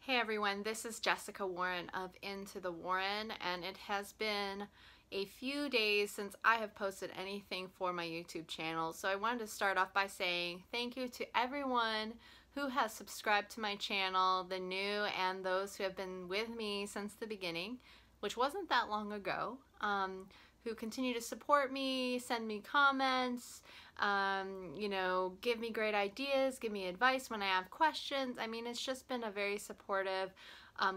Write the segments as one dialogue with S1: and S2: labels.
S1: Hey everyone, this is Jessica Warren of Into the Warren, and it has been a few days since I have posted anything for my YouTube channel. So I wanted to start off by saying thank you to everyone who has subscribed to my channel, the new and those who have been with me since the beginning, which wasn't that long ago, who continue to support me, send me comments, give me great ideas, give me advice when I have questions. I mean, it's just been a very supportive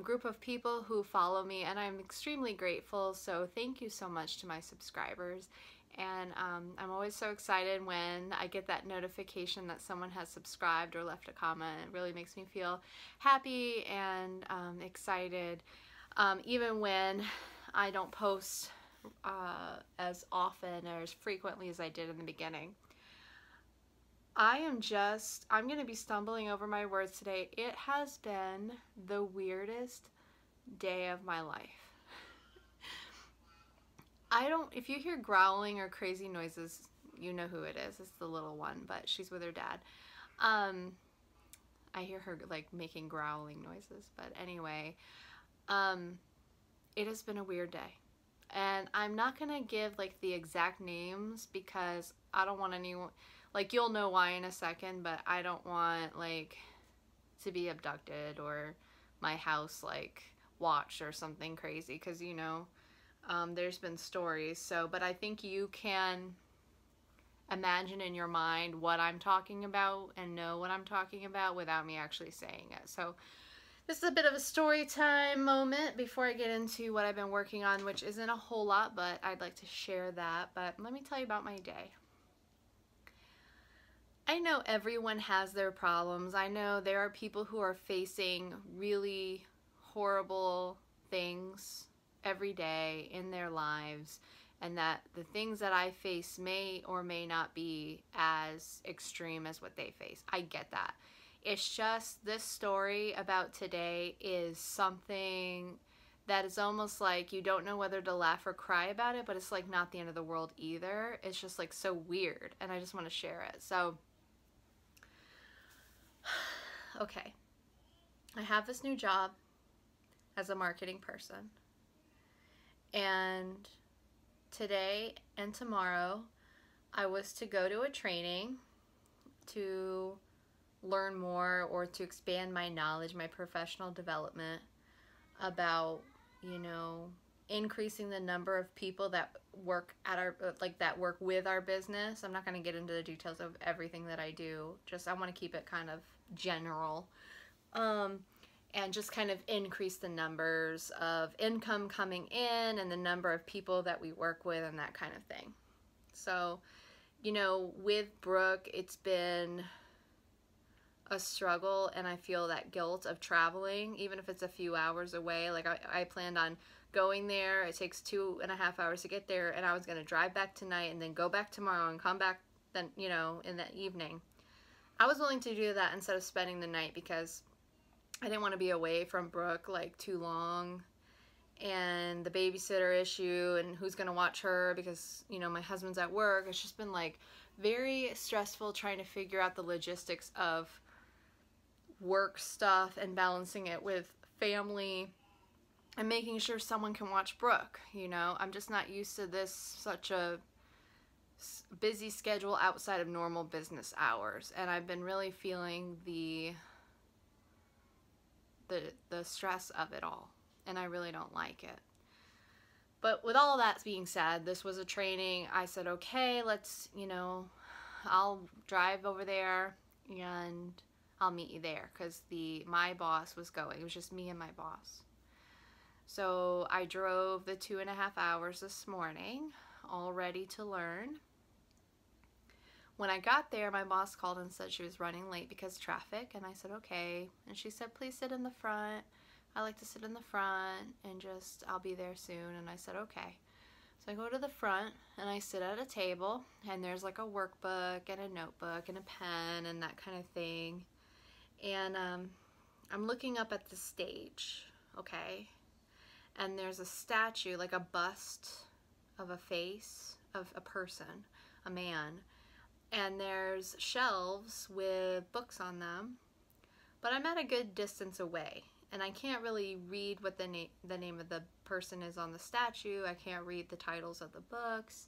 S1: group of people who follow me, and I'm extremely grateful. So thank you so much to my subscribers. And I'm always so excited when I get that notification that someone has subscribed or left a comment. It really makes me feel happy and excited, even when I don't post as often or as frequently as I did in the beginning. I'm going to be stumbling over my words today. It has been the weirdest day of my life. If you hear growling or crazy noises, you know who it is. It's the little one, but she's with her dad. I hear her like making growling noises, but anyway, it has been a weird day. And I'm not gonna give like the exact names because I don't want anyone, like, you'll know why in a second, but I don't want like to be abducted or my house like watched or something crazy, because there's been stories. So, but I think you can imagine in your mind what I'm talking about and know what I'm talking about without me actually saying it. So this is a bit of a story time moment before I get into what I've been working on, which isn't a whole lot, but I'd like to share that. But let me tell you about my day. I know everyone has their problems. I know there are people who are facing really horrible things every day in their lives, and that the things that I face may or may not be as extreme as what they face. I get that. It's just this story about today is something that is almost like you don't know whether to laugh or cry about it, but it's like not the end of the world either. It's just like so weird, and I just want to share it. So, okay. I have this new job as a marketing person, and today and tomorrow I was to go to a training to learn more or to expand my knowledge, my professional development about, increasing the number of people that work at our, that work with our business. I'm not going to get into the details of everything that I do. I want to keep it kind of general. And just kind of increase the numbers of income coming in and the number of people that we work with and that kind of thing. So, with Brooke, it's been a struggle, and I feel that guilt of traveling, even if it's a few hours away. Like I planned on going there. It takes 2.5 hours to get there, and I was going to drive back tonight and then go back tomorrow and come back then, in the evening. I was willing to do that instead of spending the night because I didn't want to be away from Brooke like too long, and the babysitter issue and who's going to watch her because, my husband's at work. It's just been like very stressful trying to figure out the logistics of work stuff and balancing it with family and making sure someone can watch Brooke. I'm just not used to such a busy schedule outside of normal business hours, and I've been really feeling the stress of it all, and I really don't like it. But with all that being said, this was a training. I said, okay, let's, I'll drive over there and I'll meet you there, because my boss was going. It was just me and my boss. So I drove the 2.5 hours this morning, all ready to learn. When I got there, my boss called and said she was running late because of traffic, and I said, okay. And she said, please sit in the front. I like to sit in the front, and I'll be there soon. And I said, okay. So I go to the front, and I sit at a table, and there's like a workbook and a notebook and a pen and that kind of thing. And I'm looking up at the stage, okay? And there's a statue, like a bust of a face of a person, a man. And there's shelves with books on them, but I'm at a good distance away. And I can't really read what the name of the person is on the statue. I can't read the titles of the books,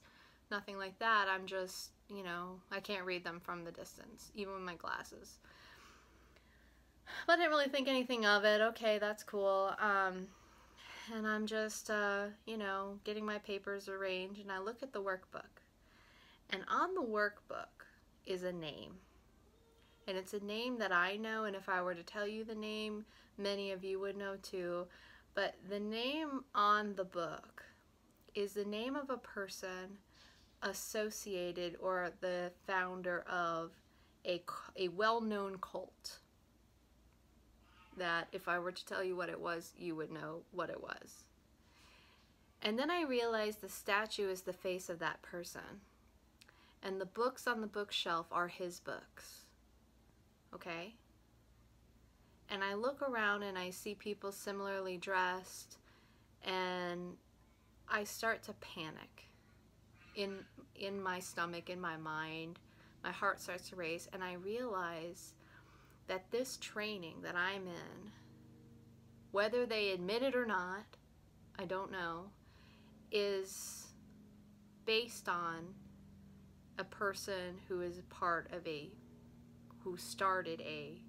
S1: nothing like that. I'm just, you know, I can't read them from the distance, even with my glasses. But I didn't really think anything of it. Okay, that's cool. And I'm just, you know, getting my papers arranged, and I look at the workbook. And on the workbook is a name. And it's a name that I know, and if I were to tell you the name, many of you would know too. But the name on the book is the name of a person associated or the founder of a well-known cult. That if I were to tell you what it was, you would know what it was. And then I realized the statue is the face of that person. And the books on the bookshelf are his books. Okay? And I look around and I see people similarly dressed, and I start to panic in my stomach, in my mind. My heart starts to race, and I realize that this training that I'm in, whether they admit it or not, I don't know, is based on a person who is part of who started a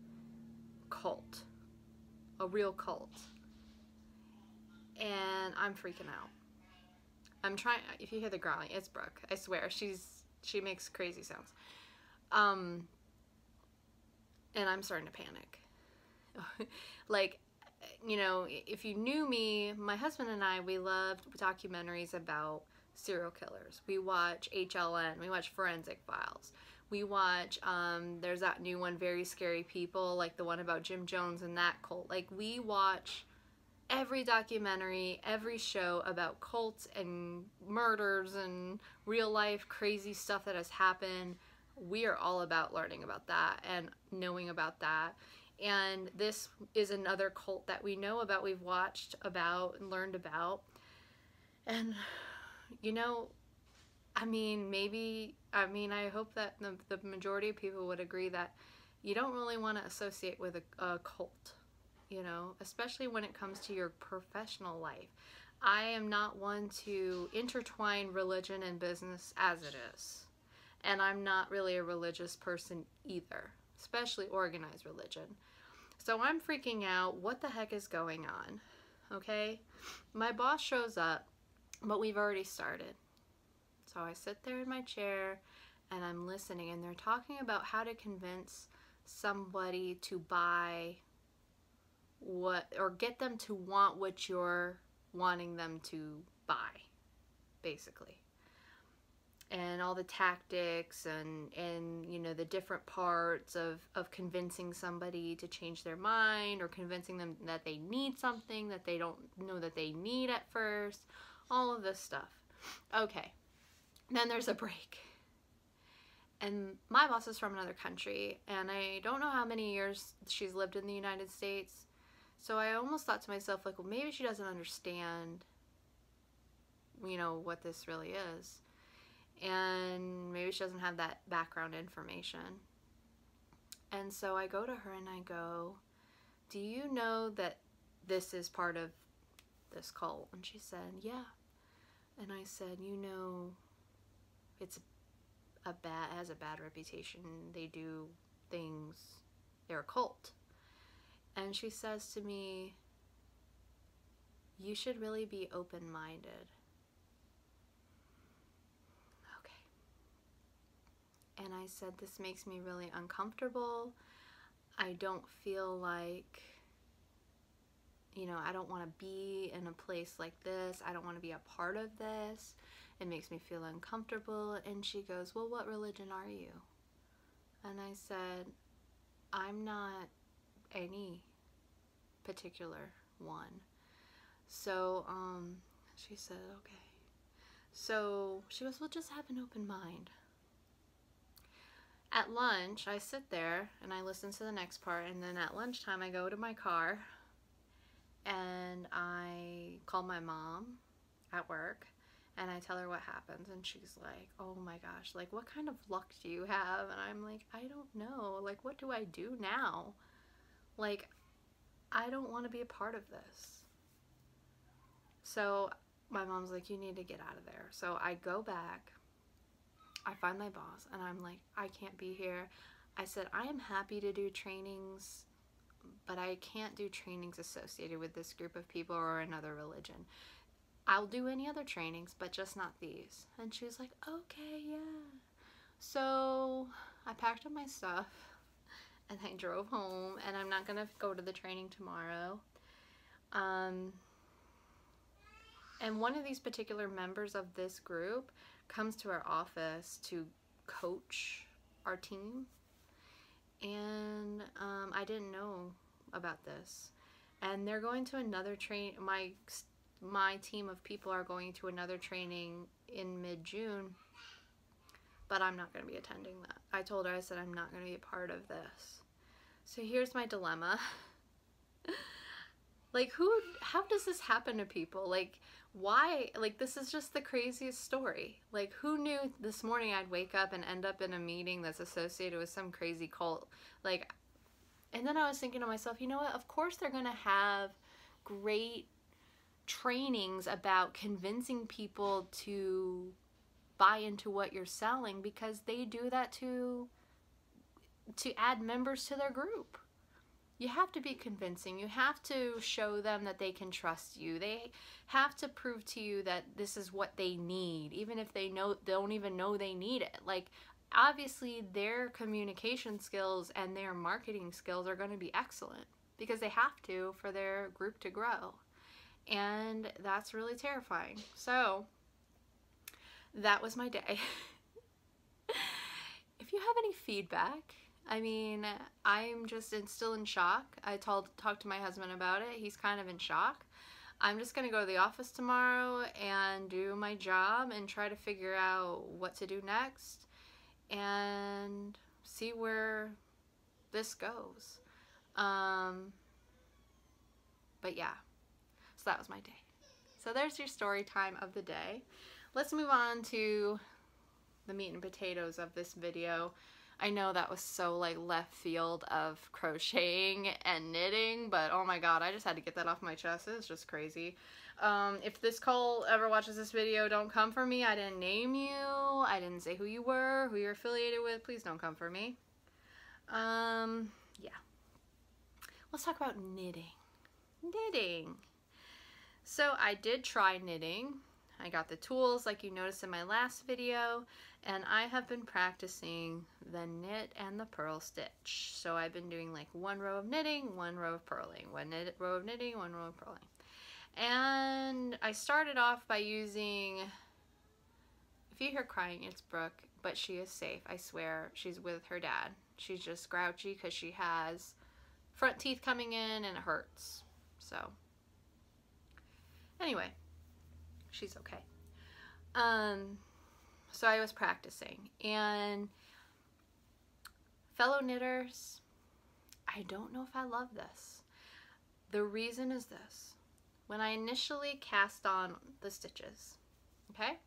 S1: cult, a real cult. And I'm freaking out. I'm trying, if you hear the growling, it's Brooke. I swear, she makes crazy sounds. And I'm starting to panic. Like, you know, if you knew me, my husband and I, we loved documentaries about serial killers. We watch HLN, we watch Forensic Files. We watch, there's that new one, Very Scary People, like the one about Jim Jones and that cult. Like, we watch every documentary, every show about cults and murders and real life crazy stuff that has happened. We are all about learning about that and knowing about that. And this is another cult that we know about, we've watched about and learned about. And, you know, I hope that the majority of people would agree that you don't really want to associate with a cult, you know, especially when it comes to your professional life. I am not one to intertwine religion and business as it is. And I'm not really a religious person either, especially organized religion. So I'm freaking out. What the heck is going on? Okay? My boss shows up, but we've already started. So I sit there in my chair and I'm listening, and they're talking about how to convince somebody to buy what, or get them to want what you're wanting them to buy, basically. And all the tactics and you know, the different parts of convincing somebody to change their mind, or convincing them that they need something that they don't know that they need at first. All of this stuff. Okay. Then there's a break. And my boss is from another country, and I don't know how many years she's lived in the United States. So I almost thought to myself, like, well, maybe she doesn't understand, you know, what this really is. And maybe she doesn't have that background information. And so I go to her and I go, do you know that this is part of this cult? And she said, yeah. And I said, you know, it's has a bad reputation. They do things, they're a cult. And she says to me, you should really be open-minded. And I said, this makes me really uncomfortable. I don't feel like, you know, I don't want to be in a place like this. I don't want to be a part of this. It makes me feel uncomfortable. And she goes, well, what religion are you? And I said, I'm not any particular one. So she said, okay. So she goes, well, just have an open mind. At lunch, I sit there and I listen to the next part, and then at lunchtime I go to my car and I call my mom at work and I tell her what happens, and she's like, oh my gosh, like, what kind of luck do you have? And I'm like, I don't know, like, what do I do now? Like, I don't want to be a part of this. So my mom's like, you need to get out of there. So I go back, I find my boss, and I'm like, I can't be here. I said, I am happy to do trainings, but I can't do trainings associated with this group of people or another religion. I'll do any other trainings, but just not these. And she was like, okay, yeah. So I packed up my stuff and I drove home, and I'm not gonna go to the training tomorrow. And one of these particular members of this group comes to our office to coach our team, and I didn't know about this. And they're going to another train. My team of people are going to another training in mid-June, but I'm not going to be attending that. I told her, I said, I'm not going to be a part of this. So here's my dilemma. Like, how does this happen to people? Like, why? Like, this is just the craziest story. Like, who knew this morning I'd wake up and end up in a meeting that's associated with some crazy cult? Like, and then I was thinking to myself, you know what? Of course they're going to have great trainings about convincing people to buy into what you're selling, because they do that to add members to their group. You have to be convincing. You have to show them that they can trust you. They have to prove to you that this is what they need, even if they don't even know they need it. Like, obviously their communication skills and their marketing skills are going to be excellent, because they have to for their group to grow. And that's really terrifying. So that was my day. If you have any feedback, I mean, I'm just still in shock. I talked to my husband about it. He's kind of in shock. I'm just going to go to the office tomorrow and do my job and try to figure out what to do next and see where this goes. But yeah, so that was my day. So there's your story time of the day. Let's move on to the meat and potatoes of this video. I know that was so like left field of crocheting and knitting, but oh my god, I just had to get that off my chest. It's just crazy. If this Cole ever watches this video, don't come for me. I didn't name you. I didn't say who you were, who you're affiliated with. Please don't come for me. Yeah. Let's talk about knitting. Knitting. So I did try knitting. I got the tools like you noticed in my last video, and I have been practicing the knit and the purl stitch. So I've been doing like one row of knitting, one row of purling, one row of knitting, one row of purling. And I started off by using, if you hear crying, it's Brooke, but she is safe. I swear, she's with her dad. She's just grouchy because she has front teeth coming in and it hurts. So anyway, she's okay. So I was practicing, and fellow knitters, I don't know if I love this. The reason is this. When I initially cast on the stitches, okay?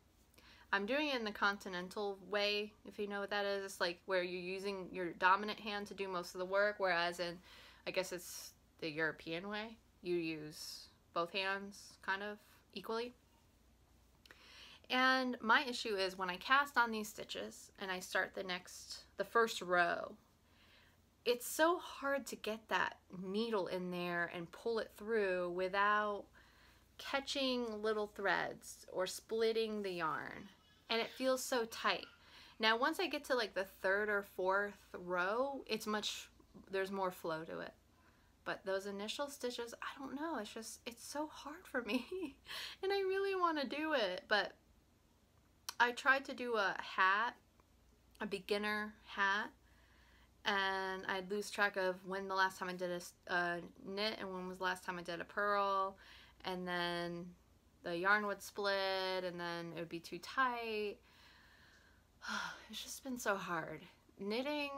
S1: I'm doing it in the continental way, if you know what that is. It's like where you're using your dominant hand to do most of the work, whereas in, I guess it's the European way. You use both hands kind of equally. And my issue is when I cast on these stitches and I start the first row, it's so hard to get that needle in there and pull it through without catching little threads or splitting the yarn. And it feels so tight. Now once I get to like the third or fourth row, there's more flow to it. But those initial stitches, I don't know, it's so hard for me. And I really want to do it, but I tried to do a hat, a beginner hat, and I'd lose track of when the last time I did a knit and when was the last time I did a purl, and then the yarn would split and then it would be too tight. It's just been so hard. Knitting,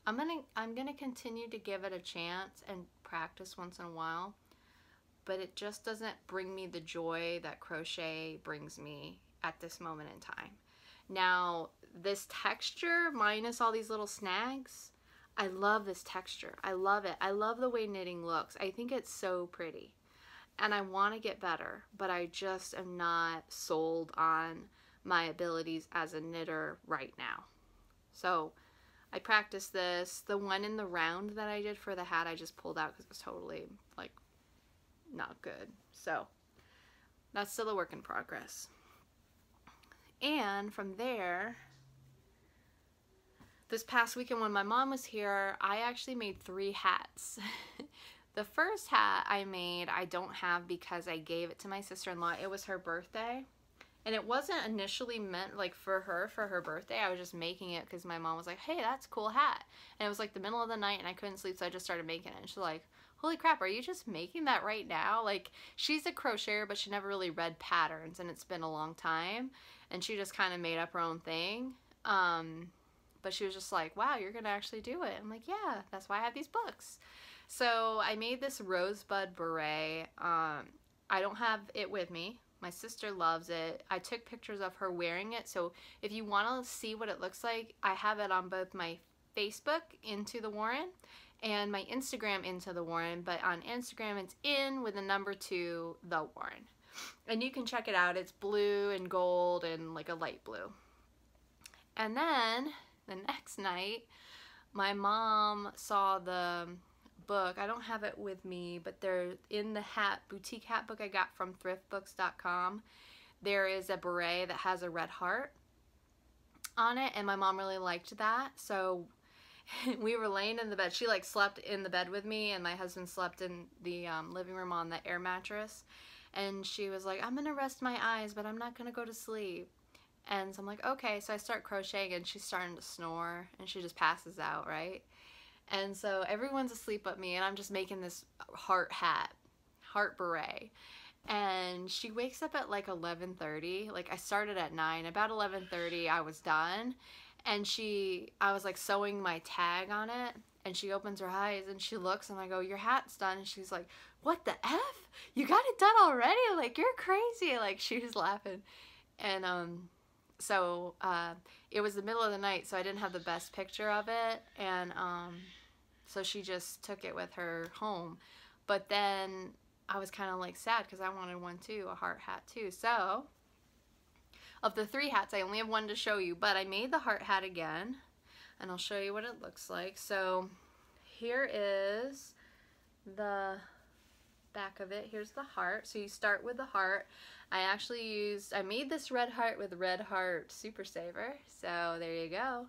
S1: I'm gonna continue to give it a chance and practice once in a while, but it just doesn't bring me the joy that crochet brings me at this moment in time. Now, this texture minus all these little snags, I love this texture. I love it. I love the way knitting looks. I think it's so pretty. And I want to get better, but I just am not sold on my abilities as a knitter right now. So I practiced this. The one in the round that I did for the hat, I just pulled out because it was totally, like, not good. So that's still a work in progress. And from there, this past weekend when my mom was here, I actually made 3 hats. The first hat I made, I don't have because I gave it to my sister-in-law. It was her birthday. And it wasn't initially meant like for her birthday. I was just making it because my mom was like, hey, that's a cool hat. And it was like the middle of the night and I couldn't sleep, so I just started making it. And she's like, holy crap, are you just making that right now? Like, she's a crocheter, but she never really read patterns, and it's been a long time. And she just kind of made up her own thing. But she was just like, wow, you're going to actually do it. I'm like, yeah, that's why I have these books. So I made this rosebud beret. I don't have it with me. My sister loves it. I took pictures of her wearing it. So if you want to see what it looks like, I have it on both my Facebook, Into the Warren, and my Instagram, Into the Warren. But on Instagram, it's in with the number 2, the Warren. And you can check it out. It's blue and gold and like a light blue. And then the next night, my mom saw the book. I don't have it with me, but they're in the boutique hat book I got from thriftbooks.com. There is a beret that has a red heart on it, and my mom really liked that. So we were laying in the bed. She like slept in the bed with me, and my husband slept in the living room on the air mattress. And she was like, I'm gonna rest my eyes, but I'm not gonna go to sleep. And so I'm like, okay. So I start crocheting, and she's starting to snore, and she just passes out, right? And so everyone's asleep but me, and I'm just making this heart beret. And she wakes up at like 11:30. Like, I started at 9. About 11:30 I was done. And I was like sewing my tag on it, and she opens her eyes and she looks, and I go, your hat's done. And she's like, what the F? You got it done already? Like, you're crazy. Like, she was laughing. And so it was the middle of the night, so I didn't have the best picture of it, and so she just took it with her home. But then I was kind of like sad because I wanted one too, a heart hat too. So of the 3 hats, I only have one to show you, but I made the heart hat again, and I'll show you what it looks like. So here is the back of it. Here's the heart. So you start with the heart. I made this red heart with Red Heart Super Saver. So there you go.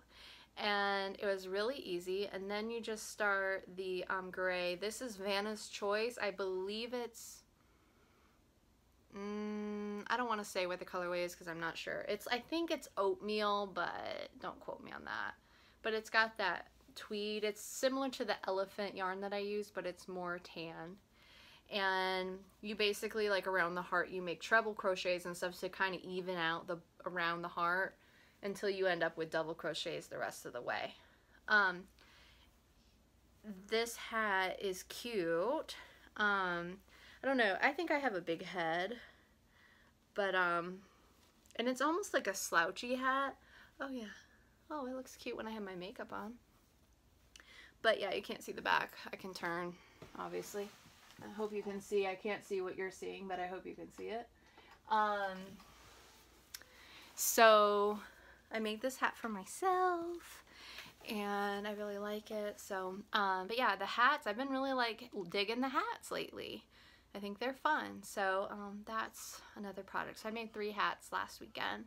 S1: And it was really easy. And then you just start the gray. This is Vanna's Choice. I believe it's, I don't want to say what the colorway is because I'm not sure. I think it's oatmeal, but don't quote me on that. But it's got that tweed. It's similar to the elephant yarn that I use, but it's more tan. And you basically, like, around the heart, you make treble crochets and stuff to kind of even out around the heart until you end up with double crochets the rest of the way. This hat is cute. I don't know, I think I have a big head, but and it's almost like a slouchy hat. Oh yeah, oh, it looks cute when I have my makeup on. But yeah, you can't see the back. I can turn, obviously. I hope you can see. I can't see what you're seeing, but I hope you can see it. So I made this hat for myself, and I really like it. So, but yeah, the hats, I've been really like digging the hats lately. I think they're fun. So that's another project. So I made 3 hats last weekend.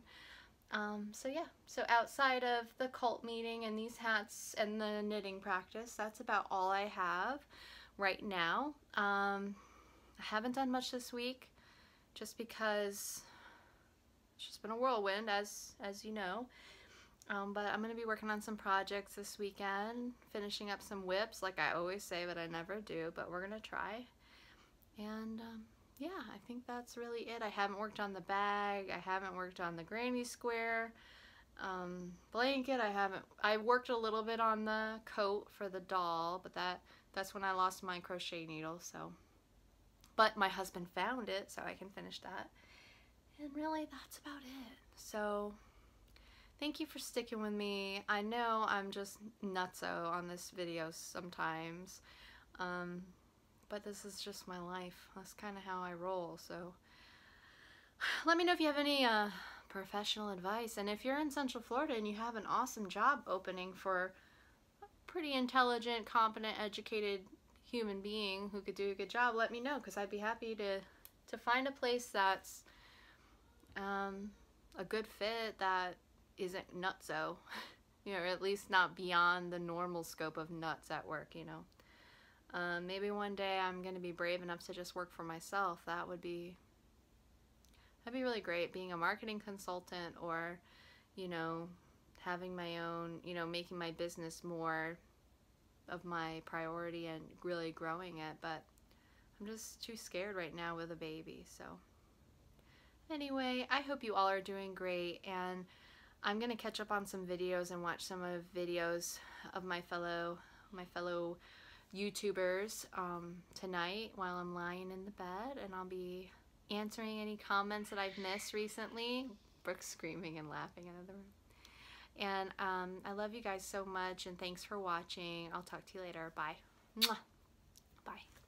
S1: So yeah, so outside of the cult meeting and these hats and the knitting practice, that's about all I have right now. I haven't done much this week just because it's just been a whirlwind, as you know. But I'm going to be working on some projects this weekend, finishing up some whips like I always say, but I never do, but we're going to try. And yeah, I think that's really it. I haven't worked on the bag. I haven't worked on the granny square blanket. I worked a little bit on the coat for the doll, but that's when I lost my crochet needle. So, but my husband found it, so I can finish that. And really, that's about it. So Thank you for sticking with me. I know I'm just nutso on this video sometimes, but this is just my life. That's kind of how I roll. So let me know if you have any professional advice. And if you're in Central Florida and you have an awesome job opening for a pretty intelligent, competent, educated human being who could do a good job, let me know, because I'd be happy to find a place that's a good fit that isn't nutso, you know, or at least not beyond the normal scope of nuts at work, you know. Maybe one day I'm going to be brave enough to just work for myself. That'd be really great, being a marketing consultant, or, you know, having my own, you know, making my business more of my priority and really growing it. But I'm just too scared right now with a baby. So anyway, I hope you all are doing great, and I'm gonna catch up on some videos and watch some of videos of my fellow YouTubers tonight while I'm lying in the bed, and I'll be answering any comments that I've missed recently. Brooke's screaming and laughing in the room. And I love you guys so much, and thanks for watching. I'll talk to you later. Bye. Mwah. Bye.